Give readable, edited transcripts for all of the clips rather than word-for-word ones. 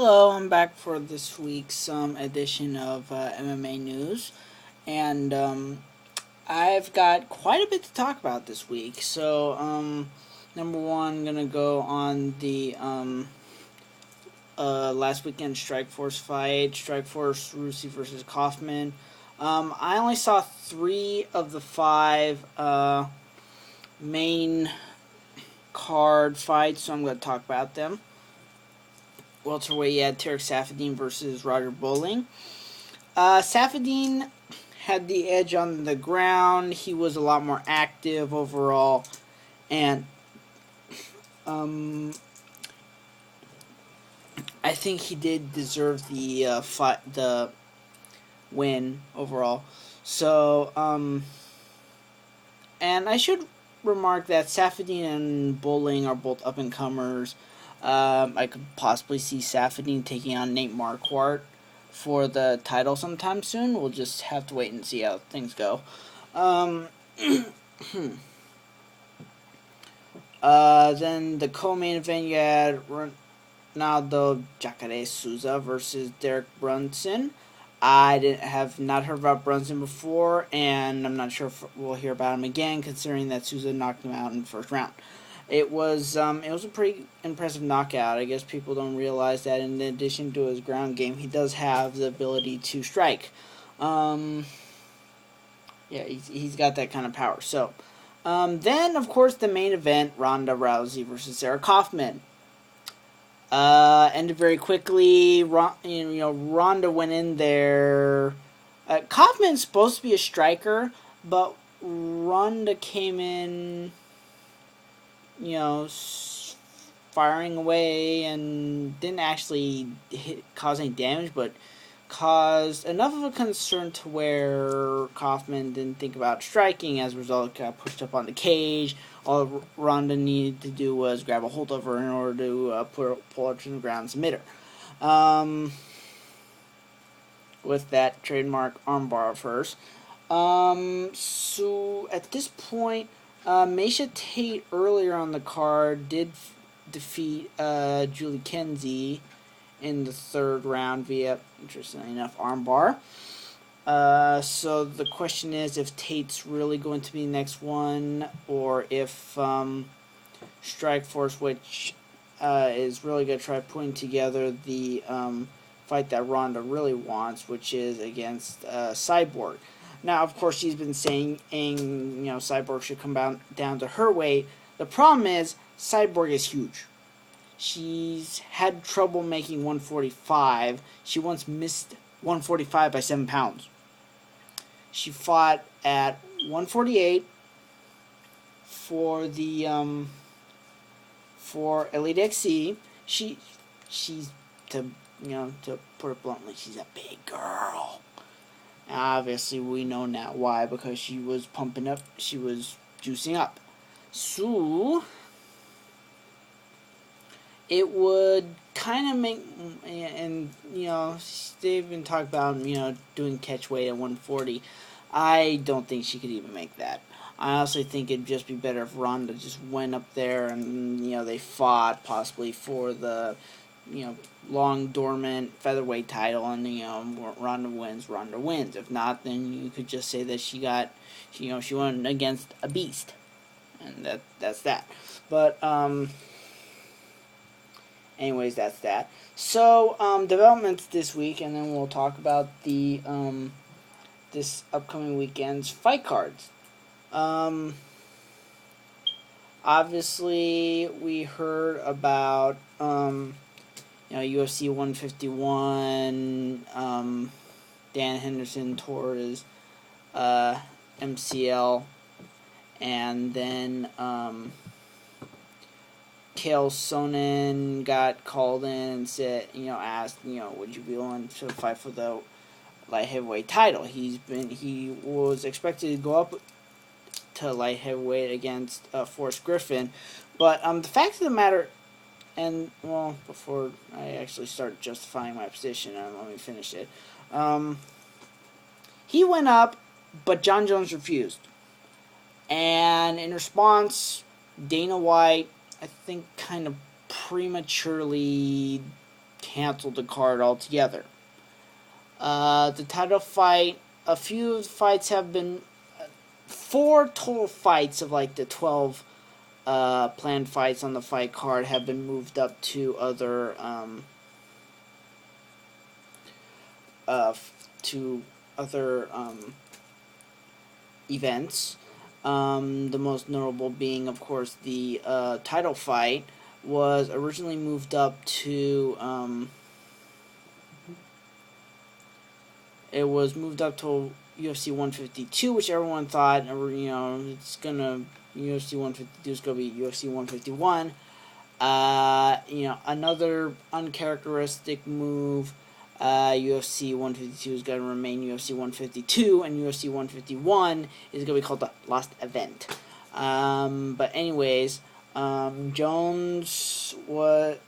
Hello, I'm back for this week's edition of MMA News, and I've got quite a bit to talk about this week. So, number one, I'm gonna go on the last weekend Strikeforce fight, Strikeforce Rusi versus Kaufman. I only saw 3 of the 5 main card fights, so I'm going to talk about them. Welterweight, you had Tarek Safadine versus Roger Bowling. Safadine had the edge on the ground. He was a lot more active overall, and I think he did deserve the win overall. So, and I should remark that Safadine and Bowling are both up and comers. I could possibly see Safadine taking on Nate Marquardt for the title sometime soon. We'll just have to wait and see how things go. Then the co-main event, you had Ronaldo Jacare Souza versus Derek Brunson. I have not heard about Brunson before, and I'm not sure if we'll hear about him again, considering that Souza knocked him out in the first round. It was a pretty impressive knockout. I guess people don't realize that in addition to his ground game, he does have the ability to strike. Yeah, he's got that kind of power. So, then of course the main event, Ronda Rousey versus Sarah Kaufman. Ended very quickly. Ronda went in there. Kaufman's supposed to be a striker, but Ronda came in, firing away and didn't actually cause any damage, but caused enough of a concern to where Kaufman didn't think about striking. As a result, got pushed up on the cage. All Ronda needed to do was grab a hold of her in order to pull her to the ground and submit her. With that trademark armbar of hers. So at this point, Miesha Tate earlier on the card did defeat Julie Kenzie in the third round via, interestingly enough, armbar. So the question is if Tate's really going to be the next one, or if Strikeforce, which is really going to try putting together the fight that Ronda really wants, which is against Cyborg. Now, of course, she's been saying, Cyborg should come down to her weight. The problem is, Cyborg is huge. She's had trouble making 145. She once missed 145 by 7 pounds. She fought at 148 for the for Elite XC. She's to put it bluntly, she's a big girl. Obviously, we know now why, because she was pumping up, she was juicing up. So it would kind of make, and they've been talking about doing catch weight at 140. I don't think she could even make that. I honestly think it'd just be better if Ronda just went up there and they fought possibly for the long dormant featherweight title, and Ronda wins. If not, then you could just say that she went against a beast, and that's that. But anyways, that's that. So, developments this week, and then we'll talk about the this upcoming weekend's fight cards. Obviously, we heard about UFC 151. Dan Henderson tore his MCL, and then Chael Sonnen got called in and said, asked, would you be willing to fight for the light heavyweight title? He was expected to go up to light heavyweight against Forrest Griffin, but the fact of the matter, and before I actually start justifying my position, let me finish it. He went up, but John Jones refused, and in response, Dana White, I think, kind of prematurely canceled the card altogether. The title fight, a few of the fights have been 4 total fights of like the 12 planned fights on the fight card have been moved up to other to other events. The most notable being, of course, the title fight was originally moved up to it was moved up to UFC 152, which everyone thought, it's gonna UFC 152 is gonna be UFC 151. Another uncharacteristic move. UFC 152 is going to remain UFC 152, and UFC 151 is going to be called the Lost Event. But anyways, Jones was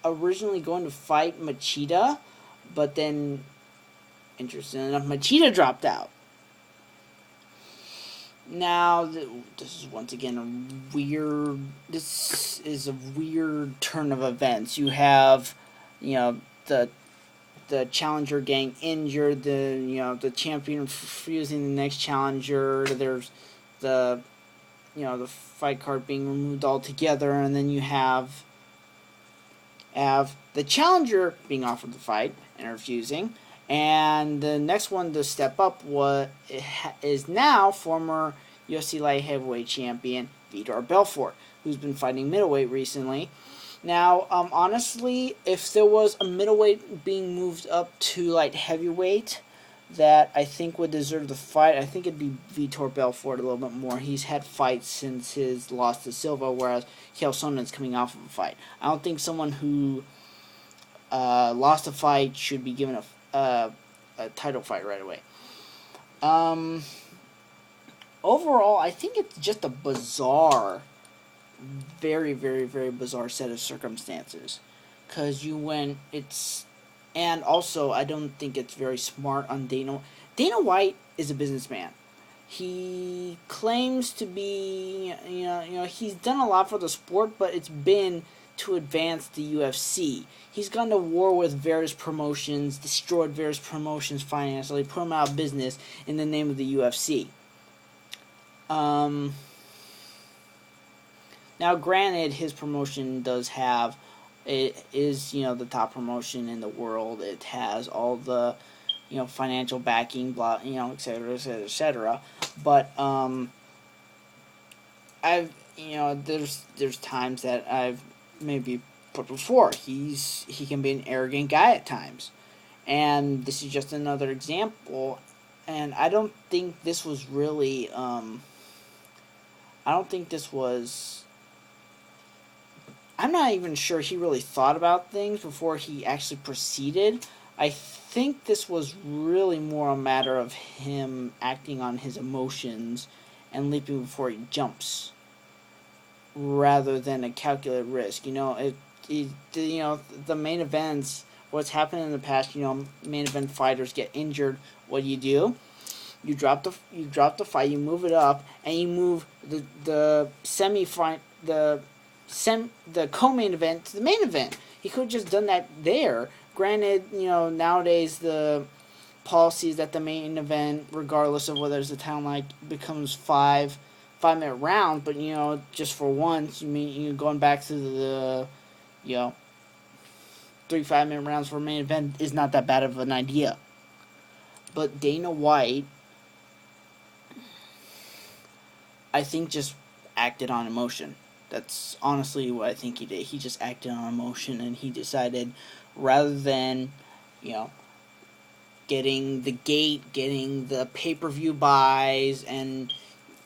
originally going to fight Machida, but then, interesting enough, Machida dropped out. Now, this is once again this is a weird turn of events. You have, the challenger getting injured, the champion refusing the next challenger. There's the fight card being removed altogether, and then you have the challenger being offered the fight and refusing. And the next one to step up is now former UFC light heavyweight champion Vitor Belfort, who's been fighting middleweight recently. Now, honestly, if there was a middleweight being moved up to light heavyweight that I think would deserve the fight, I think it'd be Vitor Belfort a little bit more. He's had fights since his loss to Silva, whereas Chael Sonnen's coming off of a fight. I don't think someone who lost a fight should be given a title fight right away. Overall, I think it's just a bizarre, very, very, very bizarre set of circumstances. Because and also, I don't think it's very smart on Dana. Dana White is a businessman. He claims to be, he's done a lot for the sport, but it's been to advance the UFC. He's gone to war with various promotions, destroyed various promotions financially, put them out of business in the name of the UFC. Now, granted, his promotion does have, it is, the top promotion in the world. It has all the, financial backing, blah, et cetera, et cetera, et cetera. But, there's times that I've maybe put before. He can be an arrogant guy at times. And this is just another example. And I don't think this was really, I'm not even sure he really thought about things before he actually proceeded. I think this was really more a matter of him acting on his emotions and leaping before he jumps, rather than a calculated risk. The main events, what's happened in the past, main event fighters get injured. What do? You drop the fight, you move it up, and you move the co-main event to the main event. He could have just done that there. Granted, nowadays the policy is that the main event, regardless of whether it's a town like, becomes 5-minute round, but just for once, going back to the 3 5-minute rounds for a main event is not that bad of an idea. But Dana White, I think, just acted on emotion. That's honestly what I think he did. He just acted on emotion, and he decided, rather than, getting the gate, getting the pay-per-view buys, and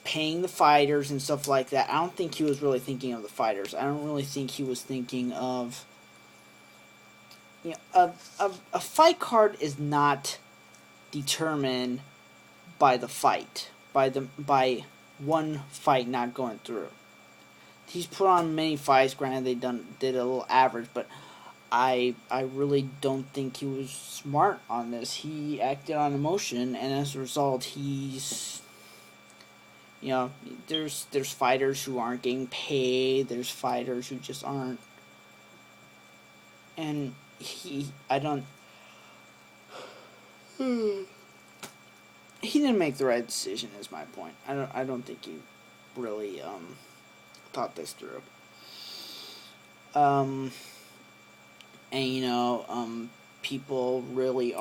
paying the fighters and stuff like that, I don't think he was really thinking of the fighters. I don't really think he was thinking of, a fight card is not determined by the fight, by one fight not going through. He's put on many fights. Granted, they did a little average, but I really don't think he was smart on this. He acted on emotion, and as a result, he's, there's fighters who aren't getting paid. There's fighters who just aren't and I don't. He didn't make the right decision. Is my point. I don't think he really thought this through. And people really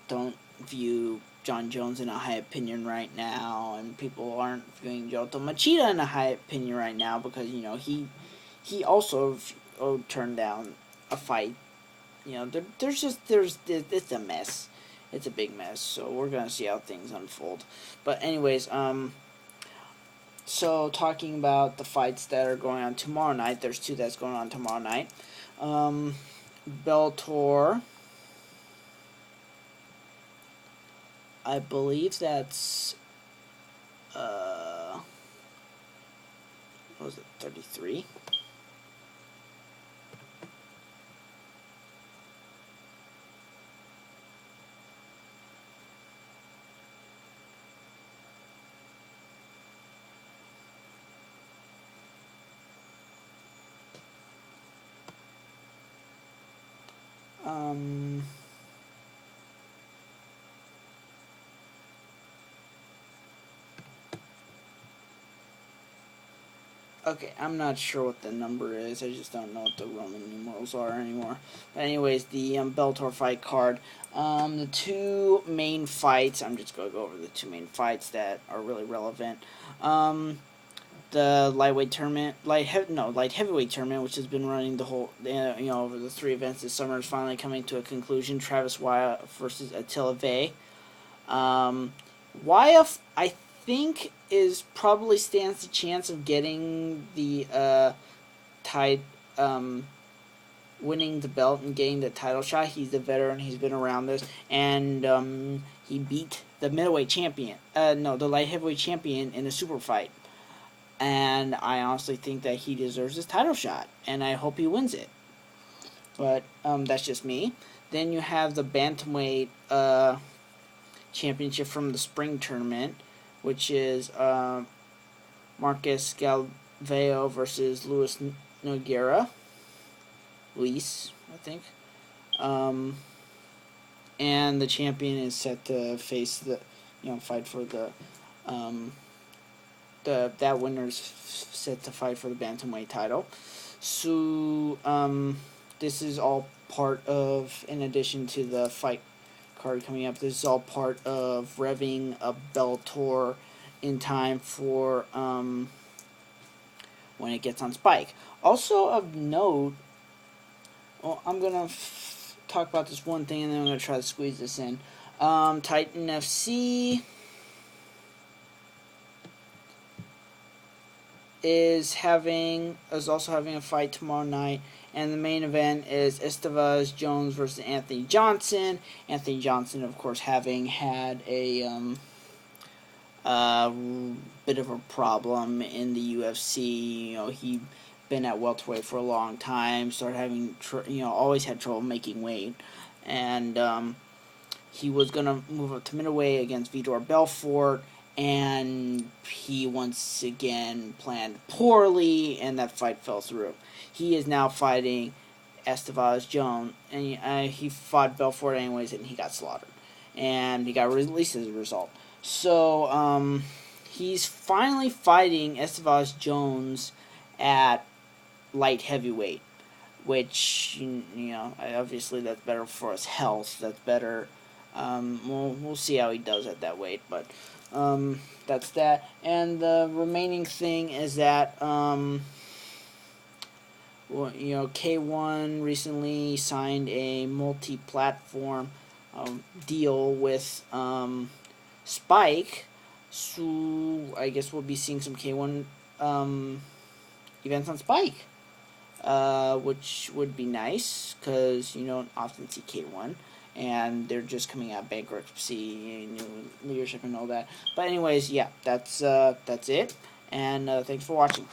don't view John Jones in a high opinion right now, and people aren't viewing Jota Machida in a high opinion right now because he also turned down a fight. It's a mess. It's a big mess. So we're gonna see how things unfold. But anyways, so talking about the fights that are going on tomorrow night, there's two that's going on tomorrow night. Bellator. I believe that's what was it, 33? Okay, I'm not sure what the number is. I just don't know what the Roman numerals are anymore. But anyways, the Bellator fight card. The two main fights. I'm just going to go over the two main fights that are really relevant. The lightweight tournament, light heavyweight tournament, which has been running the whole, over the three events this summer, is finally coming to a conclusion. Travis Wyatt versus Attila Vey. Wyatt, I think, is probably stands the chance of getting the winning the belt and getting the title shot. He's the veteran. He's been around this, and he beat the middleweight champion. The light heavyweight champion in a super fight. And I honestly think that he deserves his title shot, and I hope he wins it. But that's just me. Then you have the bantamweight championship from the spring tournament, which is Marcus Galvao versus Luis Nogueira. Luis, I think. And the champion is set to face fight for that winner's set to fight for the bantamweight title. So this is all part of, in addition to the fight card coming up, this is all part of revving a Bellator in time for when it gets on Spike. Also of note, I'm gonna talk about this one thing, and then I'm gonna try to squeeze this in. Titan FC is also having a fight tomorrow night, and the main event is Estevez Jones versus Anthony Johnson. Anthony Johnson, of course, having had a bit of a problem in the UFC. He been at welterweight for a long time. Started having always had trouble making weight, and he was gonna move up to middleweight against Vitor Belfort. And he once again planned poorly, and that fight fell through. He is now fighting Estevez Jones, and he fought Belfort anyways, and he got slaughtered. And he got released as a result. So, he's finally fighting Estevez Jones at light heavyweight, which, obviously that's better for his health. That's better. We'll see how he does at that weight, but that's that. And the remaining thing is that K1 recently signed a multi-platform deal with Spike, so I guess we'll be seeing some K1 events on Spike, which would be nice because you don't often see K1. And they're just coming out of bankruptcy, new leadership and all that. But anyways, yeah, that's it. And thanks for watching.